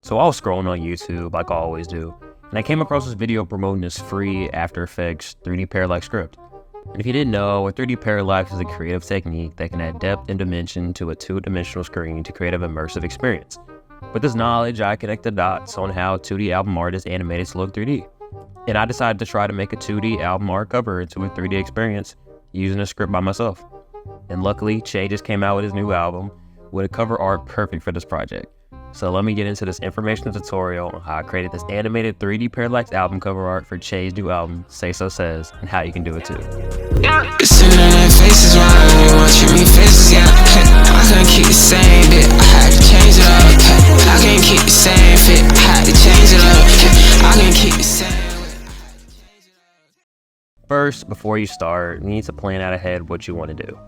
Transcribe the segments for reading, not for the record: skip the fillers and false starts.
So I was scrolling on YouTube like I always do, and I came across this video promoting this free After Effects 3D parallax script. And if you didn't know, a 3D parallax is a creative technique that can add depth and dimension to a two-dimensional screen to create an immersive experience. With this knowledge, I connect the dots on how 2D album art is animated to look 3D. And I decided to try to make a 2D album art cover into a 3D experience using a script by myself. And luckily, Che just came out with his new album with a cover art perfect for this project. So let me get into this informational tutorial on how I created this animated 3D parallax album cover art for Che's new album, Say So Says, and how you can do it too. First, before you start, you need to plan out ahead what you want to do.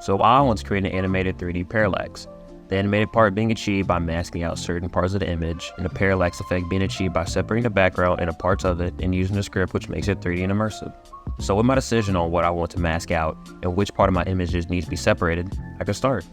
So I want to create an animated 3D parallax. The animated part being achieved by masking out certain parts of the image, and the parallax effect being achieved by separating the background and the parts of it and using a script which makes it 3D and immersive. So with my decision on what I want to mask out and which part of my images needs to be separated, I can start.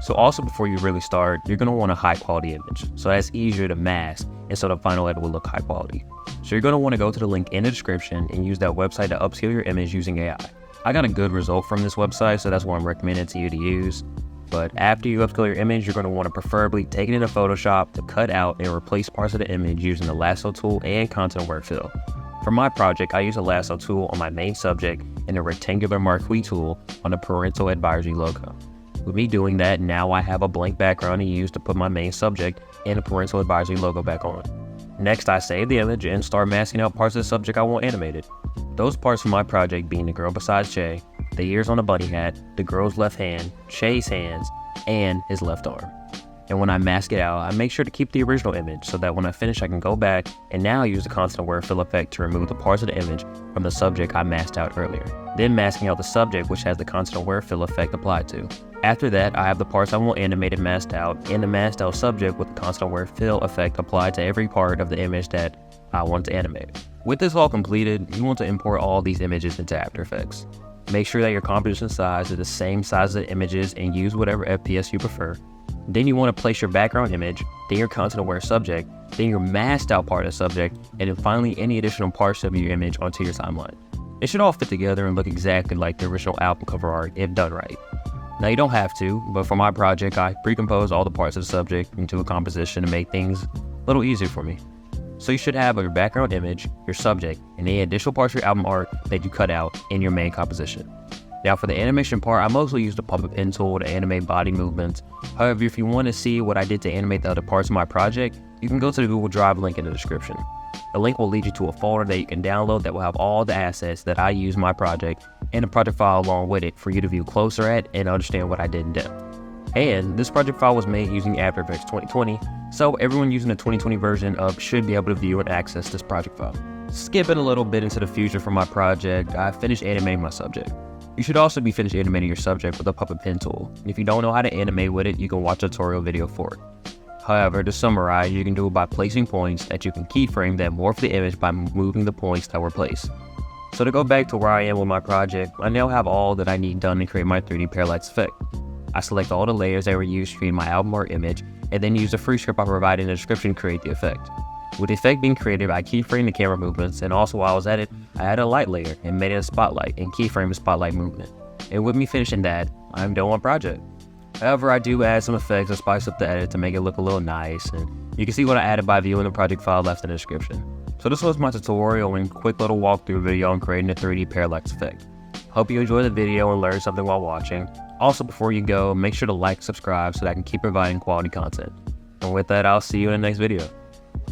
So also before you really start, you're going to want a high quality image, so that's easier to mask and so the final edit will look high quality. So you're going to want to go to the link in the description and use that website to upscale your image using AI. I got a good result from this website, so that's what I'm recommending to you to use. But after you upscale your image, you're going to want to preferably take it into Photoshop to cut out and replace parts of the image using the lasso tool and content aware fill. For my project, I use a lasso tool on my main subject and a rectangular marquee tool on the parental advisory logo. With me doing that, now I have a blank background to use to put my main subject and the parental advisory logo back on. Next, I save the image and start masking out parts of the subject I want animated. Those parts from my project being the girl beside Che, the ears on the bunny hat, the girl's left hand, Che's hands, and his left arm. And when I mask it out, I make sure to keep the original image so that when I finish I can go back and now use the constant aware fill effect to remove the parts of the image from the subject I masked out earlier. Then masking out the subject which has the constant aware fill effect applied to. After that, I have the parts I want animated masked out and the masked out subject with the constant aware fill effect applied to every part of the image that I want to animate. With this all completed, you want to import all these images into After Effects. Make sure that your composition size is the same size as the images and use whatever FPS you prefer. Then you want to place your background image, then your content aware subject, then your masked out part of the subject, and then finally any additional parts of your image onto your timeline. It should all fit together and look exactly like the original album cover art if done right. Now you don't have to, but for my project I pre-compose all the parts of the subject into a composition to make things a little easier for me. So you should have your background image, your subject, and any additional parts of your album art that you cut out in your main composition. Now for the animation part, I mostly use the puppet pen tool to animate body movements. However, if you want to see what I did to animate the other parts of my project, you can go to the Google Drive link in the description. The link will lead you to a folder that you can download that will have all the assets that I use in my project and a project file along with it for you to view closer at and understand what I did in depth. And this project file was made using After Effects 2020, so everyone using the 2020 version should be able to view and access this project file. Skipping a little bit into the future for my project, I finished animating my subject. You should also be finished animating your subject with a puppet pen tool. If you don't know how to animate with it, you can watch a tutorial video for it. However, to summarize, you can do it by placing points that you can keyframe that morph the image by moving the points that were placed. So to go back to where I am with my project, I now have all that I need done to create my 3D parallax effect. I select all the layers that were used to create my album art image, and then use the free script I provided in the description to create the effect. With the effect being created, I keyframed the camera movements, and also while I was at it, I added a light layer and made it a spotlight and keyframed the spotlight movement. And with me finishing that, I'm done with my project. However, I do add some effects to spice up the edit to make it look a little nice, and you can see what I added by viewing the project file left in the description. So this was my tutorial and quick little walkthrough video on creating a 3D parallax effect. Hope you enjoyed the video and learned something while watching. Also, before you go, make sure to like and subscribe so that I can keep providing quality content. And with that, I'll see you in the next video.